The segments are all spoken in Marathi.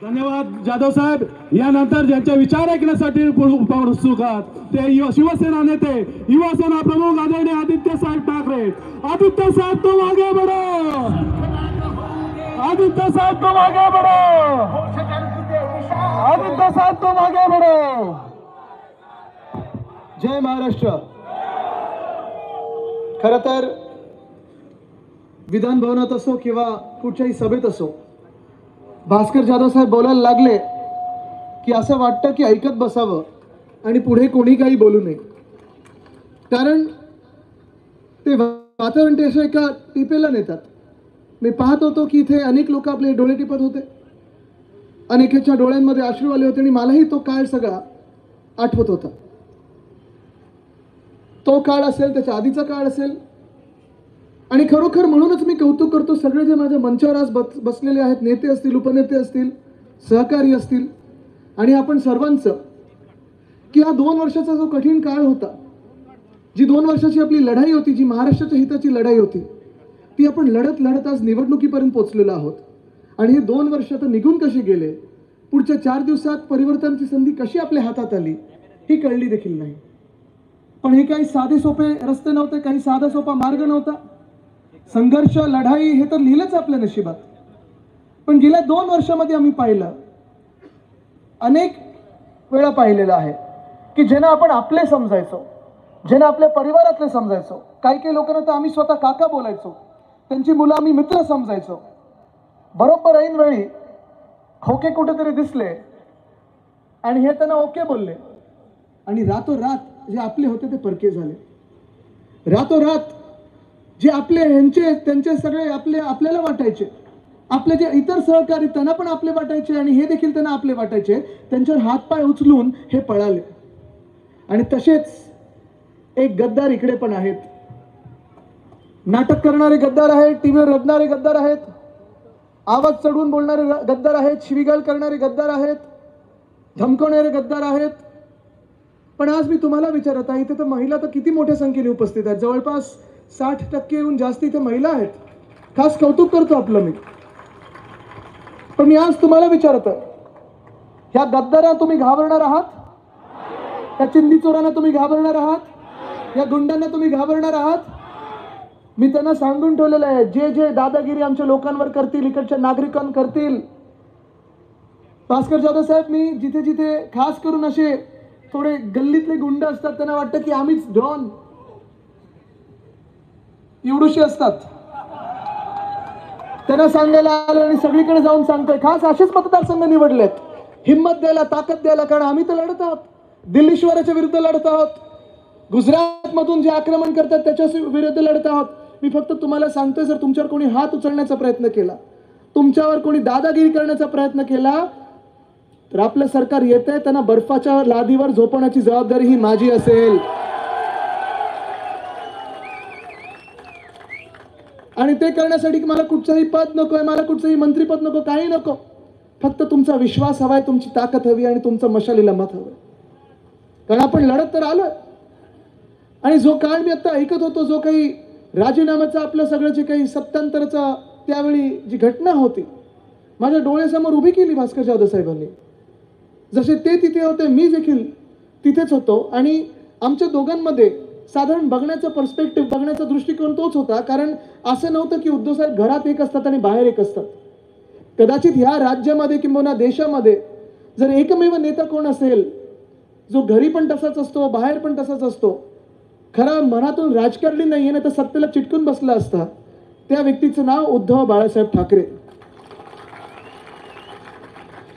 धन्यवाद जाधव साहेब. यानंतर ज्यांचे विचार ऐकण्यासाठी उत्सुक आहात ते शिवसेना नेते युवासेना प्रमुख आदरणीय आदित्य साहेब ठाकरे. आदित्य साहेब तुम आगे बढ़ो. आदित्य साहेब तुम आगे बढ़ो. आदित्य साहेब तुम आगे बढ़ो. जय महाराष्ट्र. खरं तर विधान भवनात असो किंवा कुठच्याही सभेत असो, भास्कर जाधव साहेब बोलायला लागले की असं वाटतं की ऐकत बसावं आणि पुढे कोणी काही बोलू नये. कारण ते वातावरण ते असं एका टिपेला नेतात. मी पाहत होतो की इथे अनेक लोक आपले डोळे टिपत होते, अनेकांच्या डोळ्यांमध्ये अश्रू आले होते आणि मलाही तो काळ सगळा आठवत होता. तो काळ असेल, त्याच्या आधीचा काळ असेल. आणि खरोखर म्हणूनच मी कौतुक करतो सगळे जे माझ्या मंचावर आज बसलेले आहेत, नेते असतील, उपनेते असतील, सहकारी असतील आणि आपण सर्वांचं, की हा 2 वर्षाचा जो कठीण काळ होता, जी 2 वर्षाची आपली लढाई होती, जी महाराष्ट्राच्या हिताची लढाई होती, ती आपण लढत लढत आज निवडणुकीपर्यंत पोहोचलेलो आहोत. आणि हे 2 वर्ष तर निघून कसे गेले, पुढच्या 4 दिवसात परिवर्तनाची संधी कशी आपल्या हातात आली ही कळली देखील नाही. पण हे काही साधे सोपे रस्ते नव्हते, काही साधा सोपा मार्ग नव्हता. संघर्ष, लढाई हे तर लिहिलंच आपल्या नशिबात. पण गेल्या 2 वर्षामध्ये आम्ही पाहिलं, अनेक वेळा पाहिलेलं आहे की ज्यांना आपण आपले समजायचो, ज्यांना आपल्या परिवारातले समजायचो, काही काही लोकांना तर आम्ही स्वतः काका बोलायचो, त्यांची मुलं आम्ही मित्र समजायचो, बरोबर ऐन वेळी खोके कुठेतरी दिसले आणि हे त्यांना ओके बोलले आणि रातोरात जे आपले होते ते परके झाले. रातोरात जे आपले ह्यांचे त्यांचे सगळे आपल्याला वाटायचे, आपले जे इतर सहकारी त्यांना पण आपले वाटायचे आणि हे देखील त्यांना आपले वाटायचे, त्यांच्यावर हातपाय उचलून हे पळाले. आणि तसेच एक गद्दार इकडे पण आहेत. नाटक करणारे गद्दार आहेत, टीव्हीवर रडणारे गद्दार आहेत, आवाज चढवून बोलणारे गद्दार आहेत, शिवीगाळ करणारे गद्दार आहेत, धमकवणारे गद्दार आहेत. पण आज मी तुम्हाला विचारत आहे, इथे तर महिला तर किती मोठ्या संख्येने उपस्थित आहेत, जवळपास 60%हून जास्त इथे महिला आहेत. खास कौतुक करतो आपलं मी. पण मी आज तुम्हाला विचारत आहे, ह्या गद्दारांना तुम्ही घाबरणार आहात? त्या चिंदीचोरांना तुम्ही घाबरणार आहात? या गुंडांना तुम्ही घाबरणार आहात? मी त्यांना सांगून ठेवलेलं आहे, जे जे दादागिरी आमच्या लोकांवर करतील, इकडच्या नागरिकांवर करतील. भास्कर जाधव साहेब, मी जिथे जिथे खास करून असे थोडे गल्लीतले गुंड असतात, त्यांना वाटतं की आम्हीच डॉन, एवढूशी असतात. त्यांना सांगायला आलं आणि सगळीकडे जाऊन सांगतोय, खास असेच मतदारसंघ निवडलेत हिम्मत द्यायला, ताकद द्यायला. कारण आम्ही तर लढत आहोत, दिल्लीश्वराच्या विरुद्ध लढत आहोत, गुजरात मधून जे आक्रमण करतात त्याच्या विरुद्ध लढत आहोत. मी फक्त तुम्हाला सांगतोय, जर तुमच्यावर कोणी हात उचलण्याचा प्रयत्न केला, तुमच्यावर कोणी दादागिरी करण्याचा प्रयत्न केला, तर आपलं सरकार येतंय, त्यांना बर्फाच्या लादीवर झोपवण्याची जबाबदारी ही माझी असेल. आणि ते करण्यासाठी मला कुठचंही पद नकोय, मला कुठचंही मंत्रीपद नको, काही नको. फक्त तुमचा विश्वास हवाय, तुमची ताकद हवी आणि तुमचं मशालीला मत हवंय. कारण आपण लढत तर आलोय. आणि जो काळ मी आता ऐकत होतो, जो काही राजीनाम्याचं आपलं सगळं जे काही सत्तांतराचा त्यावेळी जी घटना होती, माझ्या डोळ्यासमोर उभी केली भास्कर जाधव साहेबांनी. जसे ते तिथे होते, मी देखील तिथेच होतो. आणि आमच्या दोघांमध्ये साधारण बघण्याचा पर्स्पेक्टिव्ह, बघण्याचा दृष्टिकोन तोच होता. कारण असं नव्हतं की उद्धव साहेब घरात एक असतात आणि बाहेर एक असतात. कदाचित ह्या राज्यामध्ये किंवा देशामध्ये जर एकमेव नेता कोण असेल जो घरी पण तसाच असतो, बाहेर पण तसाच असतो, खरा मनातून राजकारणी नाहीये ना, तर सत्तेला चिटकून बसला असता, त्या व्यक्तीचं नाव उद्धव बाळासाहेब ठाकरे.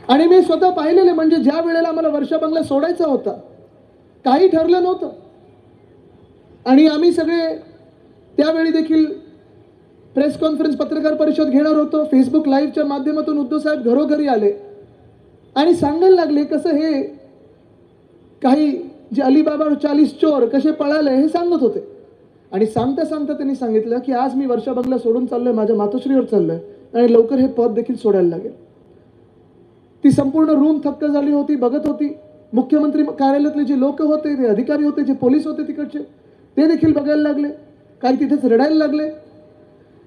आणि मी स्वतः पाहिलेले, म्हणजे ज्या वेळेला आम्हाला वर्षा बंगला सोडायचा होता, काही ठरलं नव्हतं आणि आम्ही सगळे त्यावेळी देखील प्रेस कॉन्फरन्स, पत्रकार परिषद घेणार होतो. फेसबुक लाईव्हच्या माध्यमातून उद्धव साहेब घरोघरी आले आणि सांगायला लागले कसं हे काही जे अलीबाबा 40 चोर कसे पळाले हे सांगत होते. आणि सांगता सांगता त्यांनी सांगितलं की आज मी वर्षा बंगला सोडून चाललोय, माझ्या मातोश्रीवर चाललोय आणि लवकर हे पद देखील सोडायला लागेल. ती संपूर्ण रूम थक्क झाली होती, बघत होती. मुख्यमंत्री कार्यालयातले जे लोक होते, जे अधिकारी होते, जे पोलीस होते तिकडचे, ते देखील बघायला लागले, काही तिथेच रडायला लागले.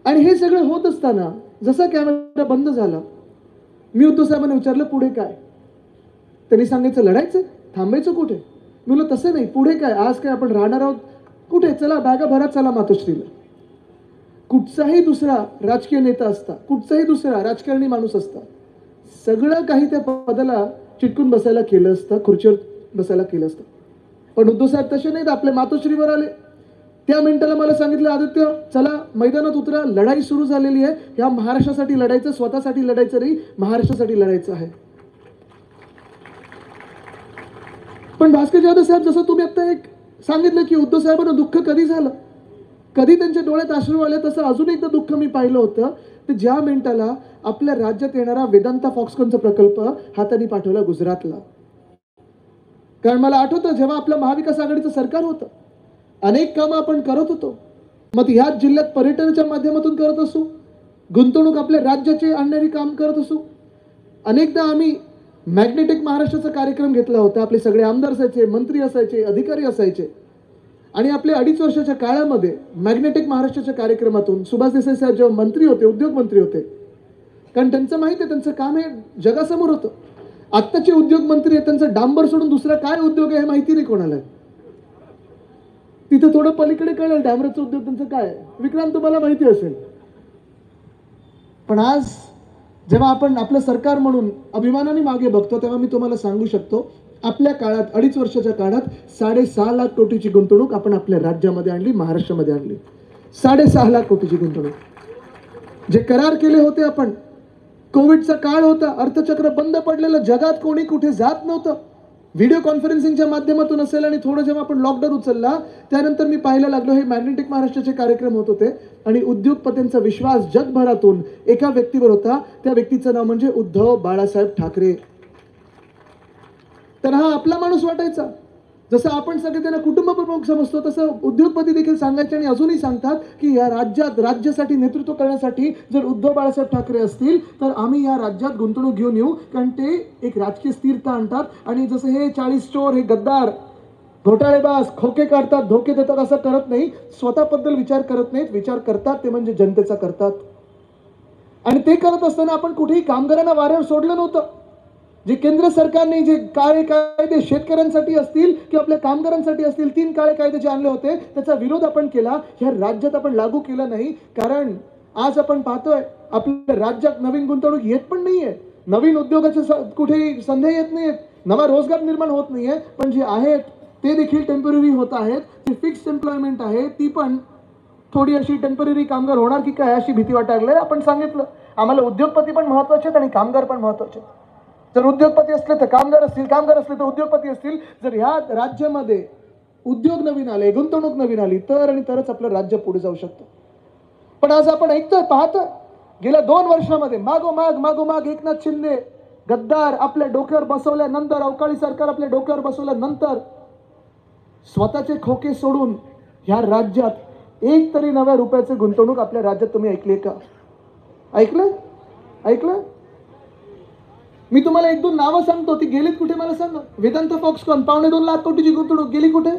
आणि हे सगळं होत असताना जसा कॅमेरा बंद झाला मी उद्धव साहेबांना विचारलं पुढे काय. त्यांनी सांगायचं लढायचं, थांबायचं कुठे. मी म्हणलं तसं नाही, पुढे काय, आज काय आपण राहणार आहोत कुठे, चला बॅगा भरा, चला मातोश्रीला. कुठचाही दुसरा राजकीय नेता असता, कुठचाही दुसरा राजकारणी माणूस असता, सगळं काही त्या पदाला चिटकून बसायला केलं असतं, खुर्चीवर बसायला केलं असतं. पण उद्धव साहेब तसे नाहीत, आपल्या मातोश्रीवर आले. त्या मिनिटाला मला सांगितलं, आदित्य चला मैदानात उतरा, लढाई सुरू झालेली आहे, या महाराष्ट्रासाठी लढायचं, स्वतःसाठी लढायचं नाही, महाराष्ट्रासाठी लढायचं आहे. पण भास्कर जाधव साहेब, जसं तुम्ही आता एक सांगितलं की उद्धव साहेबांना दुःख कधी झालं, कधी त्यांच्या डोळ्यात अश्रू आले, तसं अजून एकदा दुःख मी पाहिलं होतं. तर ज्या मिनिटाला आपल्या राज्यात येणारा वेदांता फॉक्सकॉनचा प्रकल्प हाताने पाठवला गुजरातला. कारण मला आठवतं जेव्हा आपलं महाविकास आघाडीचं सरकार होतं, अनेक कामं आपण करत होतो. मग ह्याच जिल्ह्यात पर्यटनाच्या माध्यमातून करत असू, गुंतवणूक आपल्या राज्याचे आणणारी काम करत असू. अनेकदा आम्ही मॅग्नेटिक महाराष्ट्राचा कार्यक्रम घेतला होता. आपले सगळे आमदार असायचे, मंत्री असायचे, अधिकारी असायचे. आणि आपल्या 2.5 वर्षाच्या काळामध्ये मॅग्नेटिक महाराष्ट्राच्या कार्यक्रमातून सुभाष देसाई साहेब जेव्हा मंत्री होते, उद्योग मंत्री होते, कारण त्यांचं माहिती आहे त्यांचं काम हे जगासमोर होतं. आत्ताचे उद्योग मंत्री आहेत, त्यांचं डांबर सोडून दुसरा काय उद्योग आहे हे माहिती नाही कोणाला. तिथे थोडं पलीकडे कळेल डांबराचा उद्योग त्यांचं काय आहे. विक्रांत तुम्हाला माहिती असेल. पण आज जेव्हा आपण आपलं सरकार म्हणून अभिमानाने मागे बघतो, तेव्हा मी तुम्हाला सांगू शकतो, आपल्या काळात 2.5 वर्षाच्या काळात 6.5 लाख कोटीची गुंतवणूक आपण आपल्या राज्यामध्ये आणली, महाराष्ट्रामध्ये आणली. 6.5 लाख कोटीची गुंतवणूक. जे करार केले होते आपण, कोविडचा काळ होता, अर्थचक्र बंद पडलेलं, जगात कोणी कुठे जात नव्हतं, व्हिडिओ कॉन्फरन्सिंगच्या माध्यमातून असेल. आणि थोडं जेव्हा आपण लॉकडाऊन उचलला त्यानंतर मी पाहायला लागलो हे मॅग्नेटिक महाराष्ट्राचे कार्यक्रम होत होते आणि उद्योगपतींचा विश्वास जगभरातून एका व्यक्तीवर होता. त्या व्यक्तीचं नाव म्हणजे उद्धव बाळासाहेब ठाकरे. तर हा आपला माणूस वाटायचा. जसं आपण सगळे त्यांना कुटुंब प्रमुख समजतो, तसं उद्योगपती देखील सांगायचे आणि अजूनही सांगतात की या राज्यात राज्यासाठी नेतृत्व करण्यासाठी जर उद्धव बाळासाहेब ठाकरे असतील तर आम्ही या राज्यात गुंतवणूक घेऊन येऊ, कारण ते एक राजकीय स्थिरता आणतात. आणि जसं हे 40 चोर, हे गद्दार, घोटाळेबाज, खोके काढतात, धोके देतात, असं करत नाही. स्वतःबद्दल विचार करत नाहीत, विचार करतात ते म्हणजे जनतेचा करतात. आणि ते करत असताना आपण कुठेही कामगारांना वाऱ्यावर सोडलं नव्हतं. जे केंद्र सरकारने जे काळे कायदे शेतकऱ्यांसाठी असतील किंवा आपल्या कामगारांसाठी असतील, 3 काळे कायदे जे आणले होते त्याचा विरोध आपण केला. ह्या राज्यात आपण लागू केलं नाही, कारण आज आपण पाहतोय आपल्या राज्यात नवीन गुंतवणूक येत पण नाहीये, नवीन उद्योगाच्या कुठेही संधी येत नाहीयेत, नवा रोजगार निर्माण होत नाहीये. पण जे आहेत ते देखील टेम्पररी होत आहेत. जे फिक्स्ड एम्प्लॉयमेंट आहे ती पण थोडी अशी टेम्पररी कामगार होणार की काय अशी भीती वाटायला. आपण सांगितलं आम्हाला उद्योगपती पण महत्वाचे आहेत आणि कामगार पण महत्वाचे. जर उद्योगपती असले तर कामगार असतील, कामगार असले तर उद्योगपती असतील. जर ह्या राज्यामध्ये उद्योग नवीन आले, गुंतवणूक नवीन आली तर आणि तरच आपलं राज्य पुढे जाऊ शकतं. पण आज आपण ऐकतोय, पाहतोय, गेल्या 2 वर्षामध्ये मागोमाग एकनाथ शिंदे गद्दार आपल्या डोक्यावर बसवल्यानंतर, अवकाळी सरकार आपल्या डोक्यावर बसवल्यानंतर स्वतःचे खोके सोडून ह्या राज्यात एक तरी नव्या रुपयाचे गुंतवणूक आपल्या राज्यात तुम्ही ऐकली का? ऐकलं? मी तुम्हाला 1-2 नावं सांगतो, ती गेलीत कुठे मला सांगा. वेदांता फॉक्सकॉन 2.25 लाख कोटीची गुंतवणूक गेली कुठे?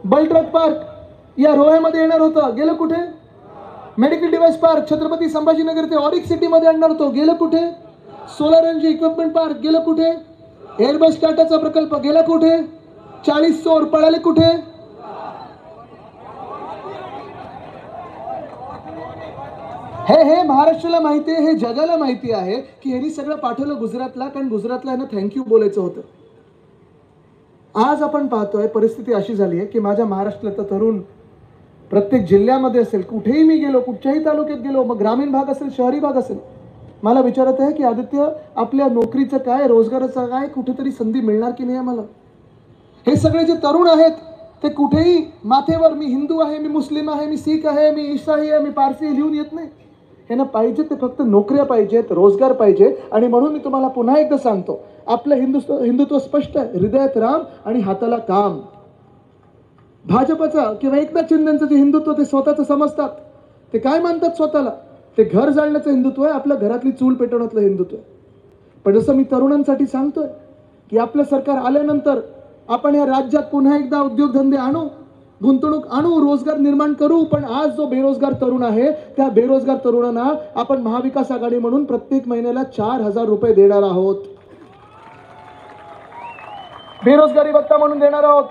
बलट्रक पार्क या रोह्यामध्ये येणार होतं, गेलं कुठे? Medical device park Chhatrapati Sambhajinagar ते ऑरिक सिटी मध्ये आणणार होतो, गेलं कुठे? सोलर एनर्जी इक्विपमेंट पार्क गेलं कुठे? एअरबस टाटाचा प्रकल्प गेला कुठे? 40 चोर पळाले कुठे? हे महाराष्ट्राला माहिती आहे, हे जगाला माहिती आहे की यांनी सगळं पाठवलं गुजरातला, कारण गुजरातला यांना थँक्यू बोलायचं होतं. आज आपण पाहतोय परिस्थिती अशी झाली आहे की माझ्या महाराष्ट्रातला तरुण प्रत्येक जिल्ह्यामध्ये असेल, कुठेही मी गेलो, कुठच्याही तालुक्यात गेलो, मग ग्रामीण भाग असेल, शहरी भाग असेल, मला विचारत आहे की आदित्य आपल्या नोकरीचं काय, रोजगाराचं काय, कुठेतरी संधी मिळणार की नाही आम्हाला. हे सगळे जे तरुण आहेत ते कुठेही माथेवर मी हिंदू आहे, मी मुस्लिम आहे, मी शीख आहे, मी ईसाई आहे, मी पारसी लिहून येत नाही. यांना पाहिजे ते फक्त नोकऱ्या पाहिजेत, रोजगार पाहिजे. आणि म्हणून मी तुम्हाला पुन्हा एकदा सांगतो, आपलं हिंदुत्व स्पष्ट आहे, हृदयात राम आणि हाताला काम. भाजपचा किंवा एकनाथ शिंदेचं जे हिंदुत्व ते स्वतःचं समजतात, ते काय मानतात स्वतःला, ते घर जाळण्याचं हिंदुत्व आहे, आपल्या घरातली चूल पेटवण्यातलं हिंदुत्व आहे. पण जसं मी तरुणांसाठी सांगतोय की आपलं सरकार आल्यानंतर आपण या राज्यात पुन्हा एकदा उद्योगधंदे आणू, गुंतवणूक आणू, रोजगार निर्माण करू. पण आज जो बेरोजगार तरुण आहे त्या बेरोजगार तरुणांना आपण महाविकास आघाडी म्हणून प्रत्येक महिन्याला 4,000 रुपये देणार आहोत. बेरोजगारी भत्ता म्हणून देणार आहोत.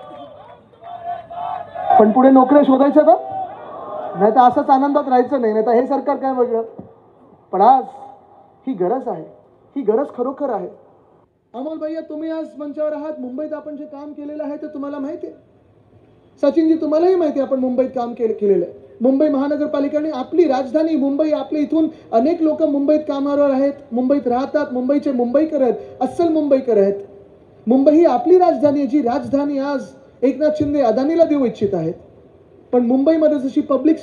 पण पुढे नोकऱ्या शोधायच्या का? नाही तर असंच आनंदात राहायचं नाही, नाही तर हे सरकार काय वेगळं. पण आज ही गरज आहे, ही गरज खरोखर आहे. अमोल भैया, तुम्ही आज मंचावर आहात. मुंबईत आपण जे काम केलेलं आहे ते तुम्हाला माहिती आहे. सचिनजी, तुम्हालाही माहिती आहे आपण मुंबईत काम केलेलं आहे. मुंबई महानगरपालिकेने आपली राजधानी मुंबई, आपल्या इथून अनेक लोक मुंबईत कामावर आहेत, मुंबईत राहतात, मुंबईचे मुंबईकर आहेत, अस्सल मुंबईकर आहेत. मुंबई ही आपली राजधानी आहे, जी राजधानी आज एकनाथ शिंदे अदानीला देऊ इच्छित आहेत. पण मुंबईमध्ये जशी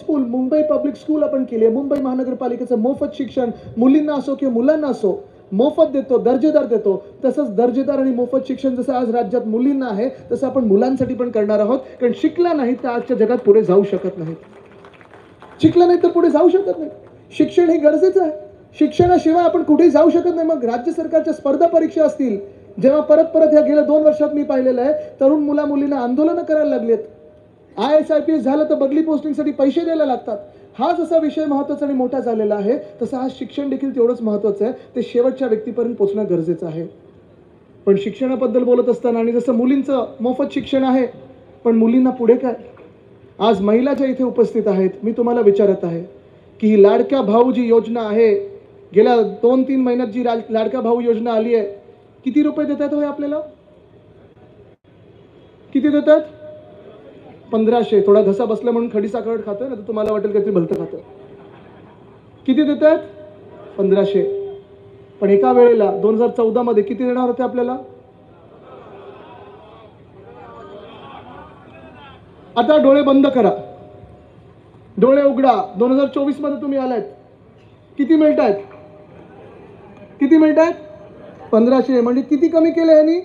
मुंबई पब्लिक स्कूल आपण केली आहे, मुंबई महानगरपालिकेचं मोफत शिक्षण मुलींना असो किंवा मुलांना असो मोफत देतो, दर्जेदार देतो. तसंच दर्जेदार आणि मोफत शिक्षण जसं आज राज्यात मुलींना आहे तसं आपण मुलांसाठी पण करणार आहोत. कारण शिकला नाही तर आजच्या जगात पुढे जाऊ शकत नाहीत. शिकला नाही तर पुढे जाऊ शकत नाही. शिक्षण हे गरजेचं आहे. शिक्षणाशिवाय आपण कुठेही जाऊ शकत नाही. मग राज्य सरकारच्या स्पर्धा परीक्षा असतील, जेव्हा परत ह्या गेल्या 2 वर्षात मी पाहिलेलं आहे, तरुण मुलींना आंदोलनं करायला लागलेत. IAS IPS झालं तर बदली पोस्टिंगसाठी पैसे द्यायला लागतात. हा जसा विषय महत्त्वाचा आणि मोठा झालेला आहे तसा हा शिक्षण देखील तेवढंच महत्त्वाचं आहे. ते शेवटच्या व्यक्तीपर्यंत पोहोचणं गरजेचं आहे. पण शिक्षणाबद्दल बोलत असताना आणि जसं मुलींचं मोफत शिक्षण आहे, पण मुलींना पुढे काय? आज महिला ज्या इथे उपस्थित आहेत, मी तुम्हाला विचारत आहे की ही लाडक्या भाऊ जी योजना आहे, गेल्या 2-3 महिन्यात जी लाडक्या भाऊ योजना आली आहे, किती रुपये देतात होय आपल्याला? किती देतात? 1500. थोडा घसा बसला म्हणून खडी साखर खातं ना, तर तुम्हाला वाटेल काहीतरी भलतं खातं. किती देतात? 1500. पण एका वेळेला 2014 मध्ये किती देणार होते आपल्याला? आता डोळे बंद करा, डोळे उघडा. 2024 मध्ये तुम्ही आलात, किती मिळत आहेत? किती मिळत आहेत? 1500. म्हणजे किती कमी केलं यांनी?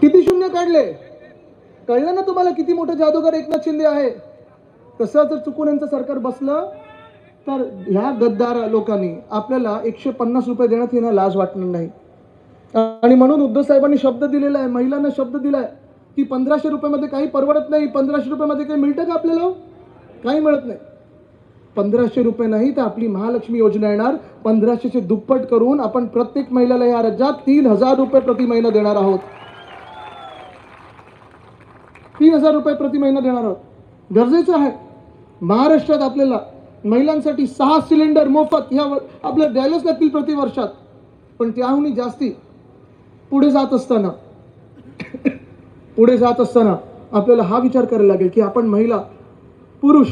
किती शून्य काढले? कळलं ना तुम्हाला किती मोठं जादूगर एकनाथ शिंदे आहे? तसं जर चुकून यांचं सरकार बसलं तर ह्या गद्दार लोकांनी आपल्याला 150 रुपये देण्यात येणं लाज वाटणार नाही. आणि म्हणून उद्धव साहेबांनी शब्द दिलेला आहे, महिलांना शब्द दिलाय की 1500 रुपयामध्ये काही परवडत नाही. 1500 रुपयामध्ये काही मिळतं का आपल्याला? काही मिळत नाही. 1500 रुपये नाही तर आपली महालक्ष्मी योजना येणार. 1500चे दुप्पट करून आपण प्रत्येक महिलेला या राज्यात 3000 रुपये प्रति महिना देणार आहोत. 3000 रुपये प्रति महिना देणार आहोत. गरजेचं आहे. महाराष्ट्रात आपल्याला महिलांसाठी 6 सिलेंडर मोफत ह्या आपल्याला द्यायलाच लागतील प्रति वर्षात. पण त्याहूनही जास्ती पुढे जात असताना आपल्याला हा विचार करायला लागेल की आपण महिला पुरुष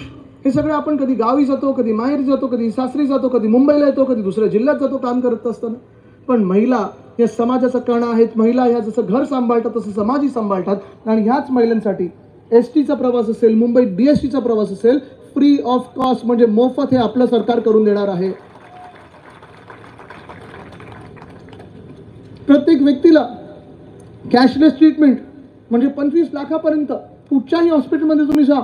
हे सगळे आपण कधी गावी जातो, कधी माहेरी जातो, कधी सासरी जातो, कधी मुंबईला येतो, कधी दुसऱ्या जिल्ह्यात जातो काम करत असताना. पण महिला या समाजाचा कणा आहेत. महिला ह्या जसं घर सांभाळतात तसं समाजही सांभाळतात. आणि ह्याच महिलांसाठी STचा प्रवास असेल, मुंबईत BSTचा प्रवास असेल, फ्री ऑफ कॉस्ट म्हणजे मोफत हे आपलं सरकार करून देणार आहे. प्रत्येक व्यक्तीला कॅशलेस ट्रीटमेंट म्हणजे 25 लाखापर्यंत कुठच्याही हॉस्पिटलमध्ये तुम्ही जा,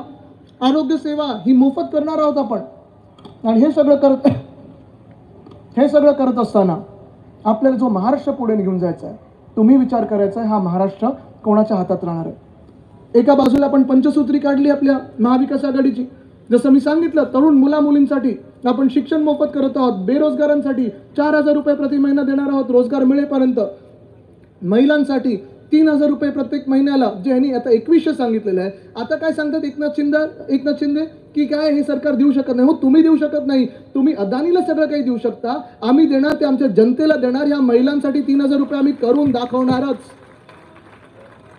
आरोग्य सेवा ही मोफत करणार आहोत आपण. आणि हे सगळं करत असताना आपल्याला जो महाराष्ट्र पुढे घेऊन जायचा आहे, तुम्ही विचार करायचा आहे हा महाराष्ट्र कोणाच्या हातात राहणार आहे. एका बाजूला आपण पंचसूत्री काढली आपल्या महाविकास आघाडीची. जसं मी सांगितलं, तरुण मुलींसाठी आपण शिक्षण मोफत करत आहोत. बेरोजगारांसाठी 4000 रुपये प्रति महिना देणार आहोत रोजगार मिळेपर्यंत. महिलांसाठी 3000 रुपये प्रत्येक महिन्याला, जे ह्यांनी आता 2100 सांगितलेलं आहे. आता काय सांगतात एकनाथ शिंदे की काय हे सरकार देऊ शकत नाही. हो, तुम्ही देऊ शकत नाही. तुम्ही अदानीला सगळं काही देऊ शकता. आम्ही देणार ते आमच्या जनतेला देणार. ह्या महिलांसाठी 3000 रुपये आम्ही करून दाखवणारच.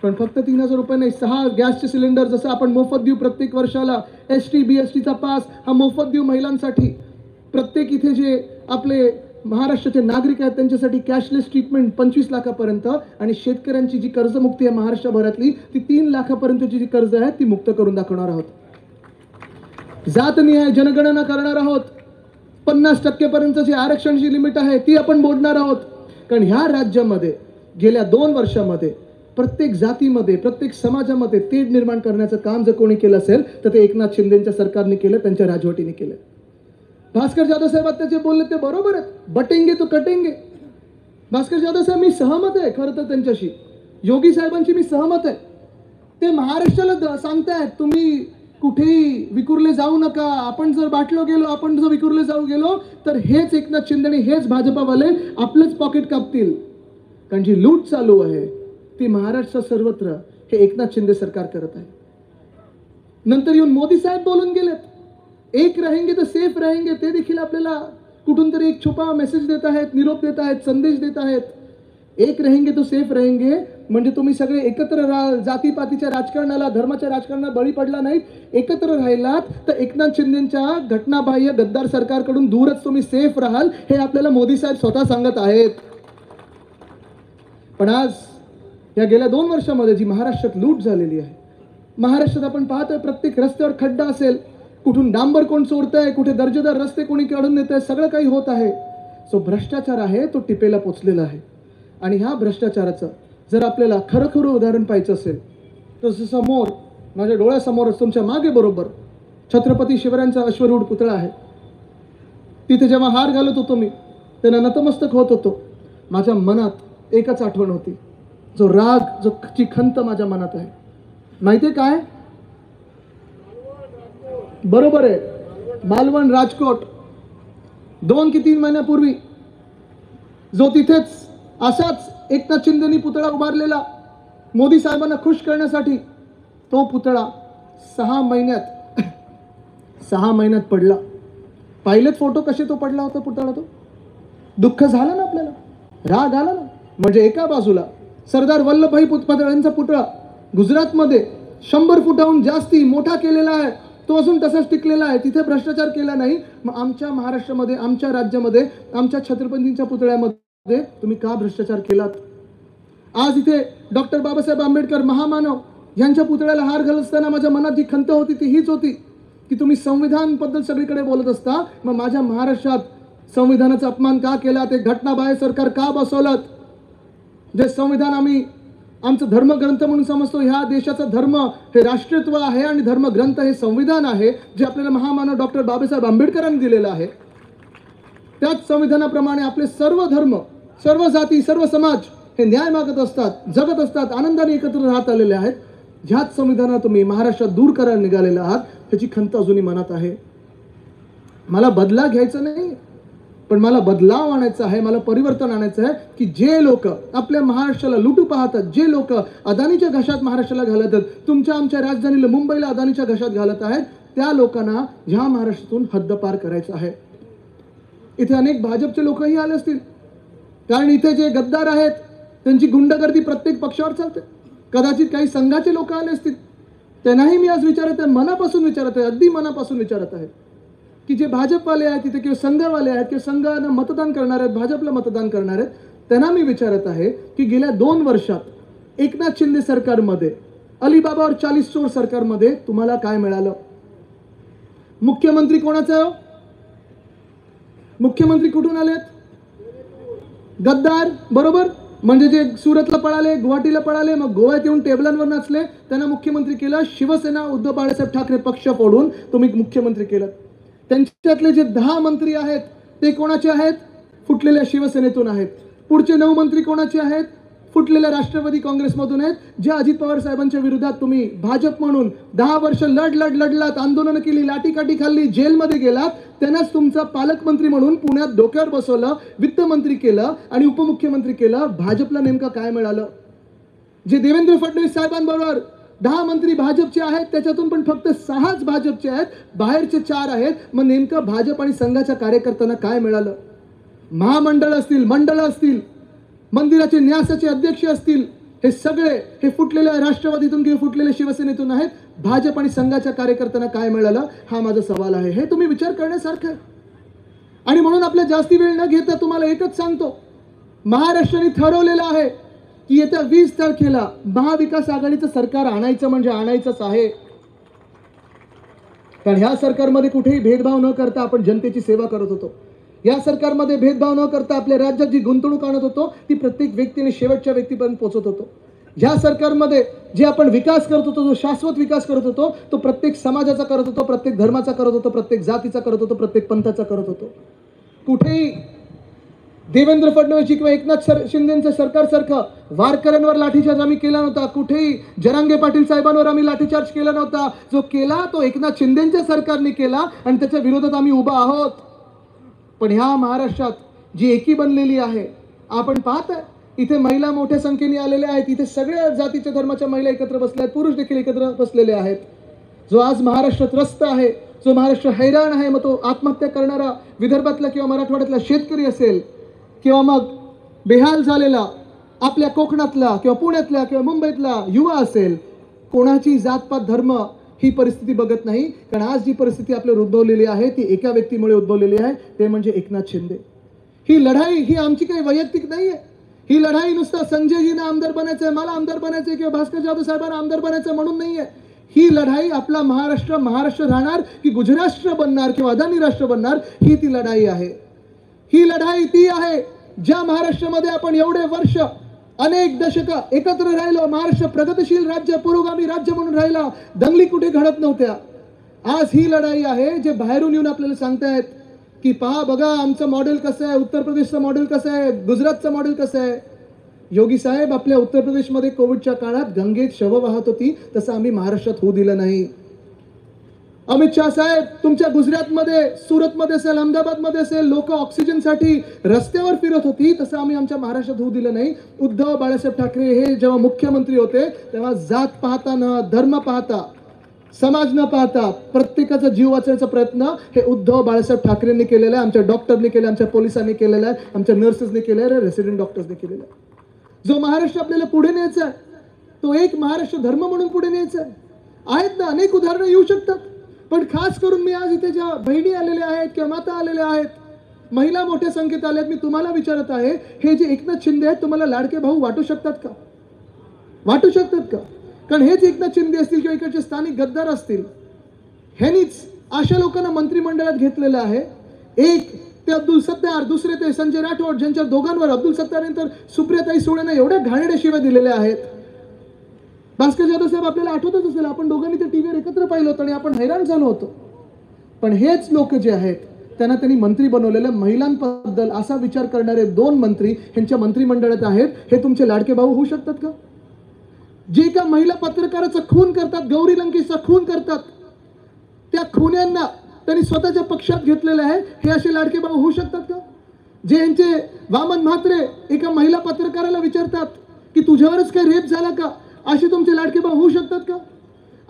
पण फक्त 3000 रुपये नाही, 6 गॅसचे सिलेंडर जसं आपण मोफत देऊ प्रत्येक वर्षाला. ST BSTचा पास हा मोफत देऊ महिलांसाठी. प्रत्येक इथे जे आपले महाराष्ट्राचे नागरिक आहेत त्यांच्यासाठी कॅशलेस ट्रीटमेंट 25 लाखापर्यंत. आणि शेतकऱ्यांची जी कर्जमुक्ती आहे महाराष्ट्रभरातली ती 3 लाखापर्यंतची जी कर्ज आहे ती मुक्त करून दाखवणार आहोत. जातनिहाय जनगणना करणार आहोत. 50% पर्यंतची आरक्षणाची लिमिट आहे ती आपण मोडणार आहोत. कारण ह्या राज्यामध्ये गेल्या 2 वर्षामध्ये प्रत्येक जातीमध्ये, प्रत्येक समाजामध्ये तेढ निर्माण करण्याचं काम जर कोणी केलं असेल तर ते एकनाथ शिंदेच्या सरकारने केलं, त्यांच्या राजवटीने केलं. भास्कर जाधव साहेब आता जे बोलले ते बरोबर आहे. बटेंगे तो कटेंगे. भास्कर जाधव साहेब मी सहमत आहे खरं तर त्यांच्याशी. योगी साहेबांची मी सहमत आहे. ते महाराष्ट्राला सांगतायत तुम्ही कुठेही विखुरले जाऊ नका. आपण जर बाटलो गेलो, आपण जर विखुरले जाऊ गेलो तर हेच एकनाथ शिंदे आणि हेच भाजपावाले आपलंच पॉकेट कापतील. कारण जी लूट चालू आहे ती महाराष्ट्र सर्वत्र हे एकनाथ शिंदे सरकार करत आहे. नंतर येऊन मोदी साहेब बोलून गेलेत, एक रहेंगे तो सेफ रहेंगे. ते देखील आपल्याला कुठून तरी एक छुपा मेसेज देत आहेत, निरोप देत आहेत, संदेश देत आहेत. एक रहेंगे तो सेफ रहेंगे म्हणजे तुम्ही सगळे एकत्र राहाल, जातीपातीच्या राजकारणाला, धर्माच्या राजकारणाला बळी पडला नाही, एकत्र राहिलात तर एकनाथ शिंदेच्या घटनाबाह्य गद्दार सरकारकडून दूरच तुम्ही सेफ राहाल, हे आपल्याला मोदी साहेब स्वतः सांगत आहेत. पण आज या गेल्या 2 वर्षामध्ये जी महाराष्ट्रात लूट झालेली आहे, महाराष्ट्रात आपण पाहतोय प्रत्येक रस्त्यावर खड्डा असेल, कुठून डांबर कोण चोरतंय, कुठे दर्जेदार रस्ते कोणी काढून देतंय, सगळं काही होत आहे. सो भ्रष्टाचार आहे तो टिपेला पोचलेला आहे. आणि ह्या भ्रष्टाचाराचं जर आपल्याला खरं खरं उदाहरण पाहायचं असेल तर समोर माझ्या डोळ्यासमोरच तुमच्या मागे बरोबर छत्रपती शिवरायांचा अश्वरूढ पुतळा आहे. तिथे जेव्हा हार घालत होतो मी, त्यांना नतमस्तक होत होतो, माझ्या मनात एकच आठवण होती, जो राग, जो ची खंत माझ्या मनात आहे. माहितीये काय? बरोबर आहे, मालवण, राजकोट. 2 की 3 महिन्यापूर्वी जो तिथेच असाच एकनाथ शिंदेनी पुतळा उभारलेला मोदी साहेबांना खुश करण्यासाठी, तो पुतळा 6 महिन्यात पडला. पाहिलेत फोटो कसे तो पडला होता पुतळा. तो दुःख झालं ना आपल्याला, राग आला ना. म्हणजे एका बाजूला सरदार वल्लभभाई पटेलांचा पुतळा गुजरातमध्ये 100 फुटाहून जास्ती मोठा केलेला आहे, तो अजून तसाच टिकलेला आहे, तिथे भ्रष्टाचार केला नाही. मग आमच्या महाराष्ट्रामध्ये, आमच्या राज्यामध्ये, आमच्या छत्रपतींच्या पुतळ्यामध्ये तुम्ही का भ्रष्टाचार केलात? आज इथे डॉक्टर बाबासाहेब आंबेडकर महामानव यांच्या पुतळ्याला हार घालत असताना माझ्या मनात जी खंत होती ती हीच होती की तुम्ही संविधान बद्दल सगळीकडे बोलत असता, मग माझ्या महाराष्ट्रात संविधानाचा अपमान का केला? ते घटनाबाह्य सरकार का बसवलं? जे संविधान आम्ही आमचं धर्मग्रंथ म्हणून समजतो, ह्या देशाचा धर्म हे राष्ट्रत्व आहे आणि धर्मग्रंथ हे संविधान आहे, जे आपल्याला महामानव डॉक्टर बाबासाहेब आंबेडकरांनी दिलेलं आहे. त्याच संविधानाप्रमाणे आपले सर्व धर्म, सर्व जाती, सर्व समाज हे न्याय मागत असतात, जगत असतात, आनंदाने एकत्र राहत आलेले आहेत. ह्याच संविधानात तुम्ही महाराष्ट्रात दूर करायला निघालेला आहात, त्याची खंत अजूनही मनात आहे. मला बदला घ्यायचा नाही, पण मला बदलाव आणायचा आहे, मला परिवर्तन आणायचं आहे की जे लोक आपल्या महाराष्ट्राला लुटू पाहतात, जे लोक अदानीच्या घशात महाराष्ट्राला घालत आहेत, तुमच्या आमच्या राजधानीला मुंबईला अदानीच्या घशात घालत आहेत, त्या लोकांना ह्या महाराष्ट्रातून हद्दपार करायचं आहे. इथे अनेक भाजपचे लोकही आले असतील, कारण इथे जे गद्दार आहेत त्यांची गुंडगर्दी प्रत्येक पक्षावर चालते. कदाचित काही संघाचे लोक आले असतील, त्यांनाही मी आज विचारत आहे, मनापासून विचारत आहे, अगदी मनापासून विचारत आहे की जे भाजपवाले आहेत तिथे किंवा संघवाले आहेत किंवा संघानं मतदान करणार आहेत, भाजपला मतदान करणार आहेत, त्यांना मी विचारत आहे की गेल्या 2 वर्षात एकनाथ शिंदे सरकारमध्ये, अलिबाबा और 40 चोर सरकारमध्ये तुम्हाला काय मिळालं? मुख्यमंत्री कोणाचा आहे? मुख्यमंत्री कुठून आलेत? गद्दार, बरोबर. म्हणजे जे सुरतला पळाले, गुवाहाटीला पळाले, मग गोव्यात येऊन टेबलांवर नाचले, त्यांना मुख्यमंत्री केलं. शिवसेना, उद्धव बाळासाहेब ठाकरे पक्ष फोडून तुम्ही मुख्यमंत्री केलं. त्यांच्यातले जे 10 मंत्री आहेत ते कोणाचे आहेत? फुटलेल्या शिवसेनेतून आहेत. पुढचे 9 मंत्री कोणाचे आहेत? फुटलेल्या राष्ट्रवादी काँग्रेसमधून आहेत. जे अजित पवार साहेबांच्या विरोधात तुम्ही भाजप म्हणून 10 वर्ष लढलात, आंदोलनं केली, लाठीकाठी खाल्ली, जेलमध्ये गेलात, त्यांनाच तुमचा पालकमंत्री म्हणून पुण्यात डोक्यावर बसवलं, वित्तमंत्री केलं आणि उपमुख्यमंत्री केलं. भाजपला नेमकं काय मिळालं? जे देवेंद्र फडणवीस साहेबांबरोबर 10 मंत्री भाजपचे आहेत, त्याच्यातून पण फक्त 6च भाजपचे आहेत, बाहेरचे 4 आहेत. मग नेमकं भाजप आणि संघाच्या कार्यकर्त्यांना काय मिळालं? महामंडळ असतील, मंडळ असतील, मंदिराचे न्यासाचे अध्यक्ष असतील, हे सगळे हे फुटलेल्या राष्ट्रवादीतून किंवा फुटलेल्या शिवसेनेतून आहेत. भाजप आणि संघाच्या कार्यकर्त्यांना काय मिळालं? हा माझा सवाल आहे. हे तुम्ही विचार करण्यासारखं आहे. आणि म्हणून आपल्या जास्ती वेळ न घेता तुम्हाला एकच सांगतो, महाराष्ट्राने ठरवलेलं आहे की येत्या 20 तारखेला महाविकास आघाडीचं सरकार आणायचं म्हणजे आणायचंच आहे. कारण ह्या सरकारमध्ये कुठेही भेदभाव न करता आपण जनतेची सेवा करत होतो. या सरकारमध्ये भेदभाव न करता आपल्या राज्यात जी गुंतवणूक आणत होतो ती प्रत्येक व्यक्तीने शेवटच्या व्यक्तीपर्यंत पोहोचत होतो. या सरकारमध्ये जे आपण विकास करत होतो, जो शाश्वत विकास करत होतो, तो प्रत्येक समाजाचा करत होतो, प्रत्येक धर्माचा करत होतो, प्रत्येक जातीचा करत होतो, प्रत्येक पंथाचा करत होतो. कुठेही देवेंद्र फडणवीस किंवा एकनाथ शिंदेच्या सरकारसारखं वारकऱ्यांवर लाठीचार्ज आम्ही केला नव्हता. कुठेही जरांगे पाटील साहेबांवर आम्ही लाठीचार्ज केला नव्हता. जो केला तो एकनाथ शिंदेच्या सरकारने केला आणि त्याच्या विरोधात आम्ही उभा आहोत. पण ह्या महाराष्ट्रात जी एकी बनलेली आहे, आपण पाहताय इथे महिला मोठ्या संख्येने आलेल्या आहेत. इथे सगळ्या जातीच्या धर्माच्या महिला एकत्र बसल्या आहेत, पुरुष देखील एकत्र बसलेले आहेत. जो आज महाराष्ट्र त्रस्त आहे, जो महाराष्ट्र हैराण आहे, मग तो आत्महत्या करणारा विदर्भातला किंवा मराठवाड्यातला शेतकरी असेल किंवा मग बेहाल झालेला आपल्या कोकणातला किंवा पुण्यातला किंवा मुंबईतला युवा असेल, कोणाची जातपात धर्म ही परिस्थिती बघत नाही. कारण आज जी परिस्थिती आपल्याला उद्भवलेली आहे ती एका व्यक्तीमुळे उद्भवलेली आहे, ते म्हणजे एकनाथ शिंदे. ही लढाई ही आमची काही वैयक्तिक नाहीये. ही लढाई नुसतं संजयजींना आमदार बनायचंय, मला आमदार बनायचंय किंवा भास्कर जाधव साहेबांना आमदार बनायचंय म्हणून नाहीये. ही लढाई आपला महाराष्ट्र राहणार की गुजराष्ट्र बनणार किंवा अदानी राष्ट्र बनणार, ही ती लढाई आहे. ही लढाई ती आहे ज्या महाराष्ट्रामध्ये आपण एवढे वर्ष अनेक दशक एकत्र राहिलो. महाराष्ट्र प्रगतिशील राज्य, पुरोगामी राज्य म्हणून राहिला. दंगली कुठे घडत नव्हत्या. आज ही लढाई आहे जे बाहेरून येऊन आपल्याला सांगतायत की पहा बघा आमचं मॉडेल कसं आहे, उत्तर प्रदेशचं मॉडेल कसं आहे, गुजरातचं मॉडेल कसं आहे. योगी साहेब, आपल्या उत्तर प्रदेशमध्ये कोविडच्या काळात गंगेत शव वाहत होती, तसं आम्ही महाराष्ट्रात होऊ दिलं नाही. अमित शाह साहेब, तुमच्या गुजरातमध्ये, सुरतमध्ये असेल, अहमदाबादमध्ये असेल, लोक ऑक्सिजनसाठी रस्त्यावर फिरत होती, तसं आम्ही आमच्या महाराष्ट्रात होऊ दिलं नाही. उद्धव बाळासाहेब ठाकरे हे जेव्हा मुख्यमंत्री होते तेव्हा जात पाहता न धर्म पाहता, समाज न पाहता प्रत्येकाचा जीव वाचवण्याचा प्रयत्न हे उद्धव बाळासाहेब ठाकरेंनी केलेला आहे. आमच्या डॉक्टरने केलं, आमच्या पोलिसांनी केलेला आहे, आमच्या नर्सेसने केलेलं आहे, रेसिडेंट डॉक्टर्सने केलेलं आहे. जो महाराष्ट्र आपल्याला पुढे न्यायचा आहे तो एक महाराष्ट्र धर्म म्हणून पुढे न्यायचा आहे. आहेत ना अनेक उदाहरणं येऊ शकतात, पण खास करून मी आज इथे ज्या बहिणी आलेल्या आहेत किंवा माता आलेल्या आहेत, महिला मोठ्या संख्येत आल्या आहेत, मी तुम्हाला विचारत आहे, हे जे एकनाथ शिंदे आहेत तुम्हाला लाडके भाऊ वाटू शकतात का? वाटू शकतात का? कारण हेच एकनाथ शिंदे असतील किंवा इकडचे स्थानिक गद्दार असतील, ह्यांनीच अशा लोकांना मंत्रिमंडळात घेतलेलं आहे. एक ते अब्दुल सत्तार, दुसरे ते संजय राठोड, ज्यांच्या दोघांवर अब्दुल सत्तारनंतर सुप्रियाताई सुळेंना एवढ्या घाणेरड्या शिव्या दिलेल्या आहेत. भास्कर जाधव साहेब, आपल्याला आठवतच असेल, आपण दोघांनी ते टीव्हीवर एकत्र पाहिलं होतं आणि आपण हैराण झालो होतो. पण हेच लोक जे आहेत त्यांनी मंत्री बनवलेलं, महिलांबद्दल असा विचार करणारे 2 मंत्री ह्यांच्या मंत्रिमंडळात आहेत. हे तुमचे लाडके भाऊ होऊ शकतात का? जे का महिला पत्रकाराचा खून करतात, गौरी लंकेशचा खून करतात, त्या खुन्यांना त्यांनी स्वतःच्या पक्षात घेतलेलं आहे, हे असे लाडके भाऊ होऊ शकतात का? जे यांचे वामन म्हात्रे एका महिला पत्रकाराला विचारतात की तुझ्यावरच काय रेप झाला का, असे तुमचे लाडके भाऊ होऊ शकतात का?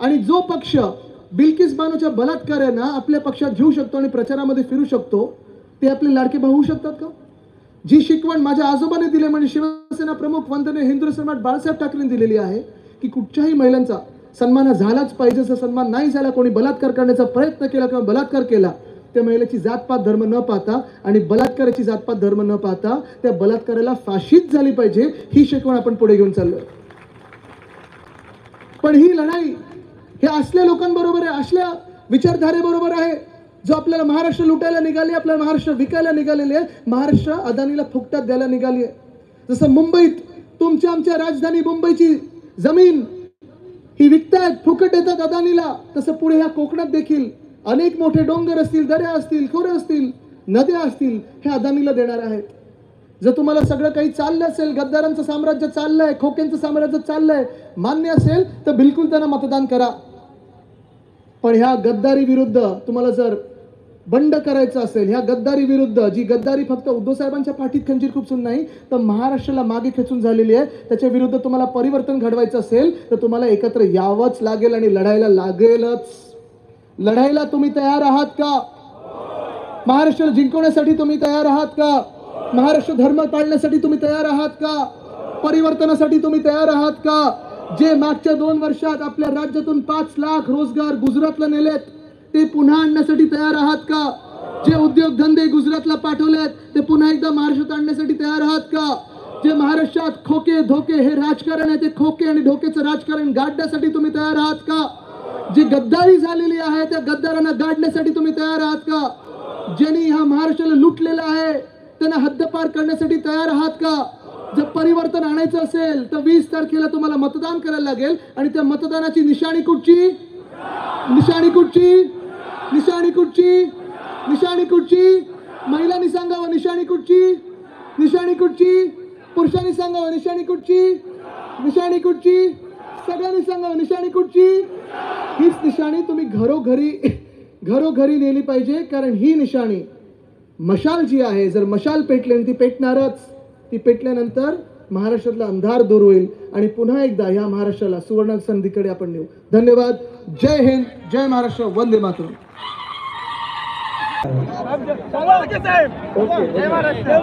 आणि जो पक्ष बिल्किस बानोच्या बलात्कारांना आपल्या पक्षात घेऊ शकतो आणि प्रचारामध्ये फिरू शकतो, ते आपले लाडके भाऊ होऊ शकतात का? जी शिकवण माझ्या आजोबाने दिली, म्हणजे शिवसेना प्रमुख वंदनीय हिंदू सम्राट बाळासाहेब ठाकरेंनी दिलेली आहे की कुठच्याही महिलांचा सन्मान झालाच पाहिजे. जर सन्मान नाही झाला, कोणी बलात्कार करण्याचा प्रयत्न केला किंवा बलात्कार केला, त्या महिलेची जातपात धर्म न पाहता आणि बलात्काराची जातपात धर्म न पाहता त्या बलात्काराला फाशीच झाली पाहिजे, ही शिकवण आपण पुढे घेऊन चाललोय. पण ही लढाई हे असल्या लोकांबरोबर आहे, असल्या विचारधारेबरोबर आहे जो आपल्याला महाराष्ट्र लुटायला निघाले, आपल्याला महाराष्ट्र विकायला निघालेले आहे, महाराष्ट्र अदानीला फुकटात द्यायला निघाली आहे. जसं मुंबईत तुमच्या आमच्या राजधानी मुंबईची जमीन ही विकतायत, फुकट येतात अदानीला, तसं पुढे ह्या कोकणात देखील अनेक मोठे डोंगर असतील, दऱ्या असतील, खोरे असतील, नद्या असतील, हे अदानीला देणार आहेत. जर तुम्हाला सगळं काही चाललं असेल, गद्दारांचं साम्राज्य चाललंय, खोक्यांचं साम्राज्य चाललंय, मान्य असेल तर बिलकुल त्यांना मतदान करा. पण ह्या गद्दारी विरुद्ध तुम्हाला जर बंड करायचं असेल, ह्या गद्दारी विरुद्ध, जी गद्दारी फक्त उद्धव साहेबांच्या पाठीत खंजीर खुपसून नाही तर महाराष्ट्राला मागे खेचून झालेली आहे, त्याच्या विरुद्ध तुम्हाला परिवर्तन घडवायचं असेल तर तुम्हाला एकत्र यावंच लागेल आणि लढायला लागेलच. लढायला तुम्ही तयार आहात का? महाराष्ट्र जिंकवण्यासाठी तुम्ही तयार आहात का? महाराष्ट्र धर्म पाळण्यासाठी तुम्ही तयार आहात का? परिवर्तनासाठी तुम्ही तयार आहात का? जे मागच्या 2 वर्षात आपल्या राज्यातून 5 लाख रोजगार गुजरातला नेलेत, ते पुन्हा आणण्यासाठी तयार आहात का? जे उद्योगधंदे गुजरातला पाठवलेत ते पुन्हा एकदा महाराष्ट्रात आणण्यासाठी तयार आहात का? जे महाराष्ट्रात खोके धोके हे राजकारण आहे, ते खोके आणि धोकेचं राजकारण गाडण्यासाठी तुम्ही तयार आहात का? जी गद्दारी झालेली आहे त्या गद्दारांना गाडण्यासाठी तुम्ही तयार आहात का? ज्यांनी ह्या महाराष्ट्राला लुटलेलं आहे त्यांना हद्दपार करण्यासाठी तयार आहात का? जर परिवर्तन आणायचं असेल तर 20 तारखेला तुम्हाला मतदान करायला लागेल आणि त्या मतदानाची निशाणी कुठची? निशाणी कुठची? निशाणी कुठची? निशाणी कुठची? महिलांनी सांगावं, निशाणी कुठची? निशाणी कुठची? पुरुषांनी सांगावं निशाणी कुठची? निशाणी कुठची? सगळ्यांनी सांगावं निशाणी कुठची? हीच निशाणी तुम्ही घरोघरी नेली पाहिजे, कारण ही निशाणी मशाल जी आहे, जर मशाल पेटली आणि ती पेटणारच, ती पेटल्यानंतर महाराष्ट्रातला अंधार दूर होईल आणि पुन्हा एकदा या महाराष्ट्राला सुवर्ण संधीकडे आपण नेऊ. धन्यवाद. जय हिंद, जय महाराष्ट्र, वंदे मातरम. जय महाराष्ट्र.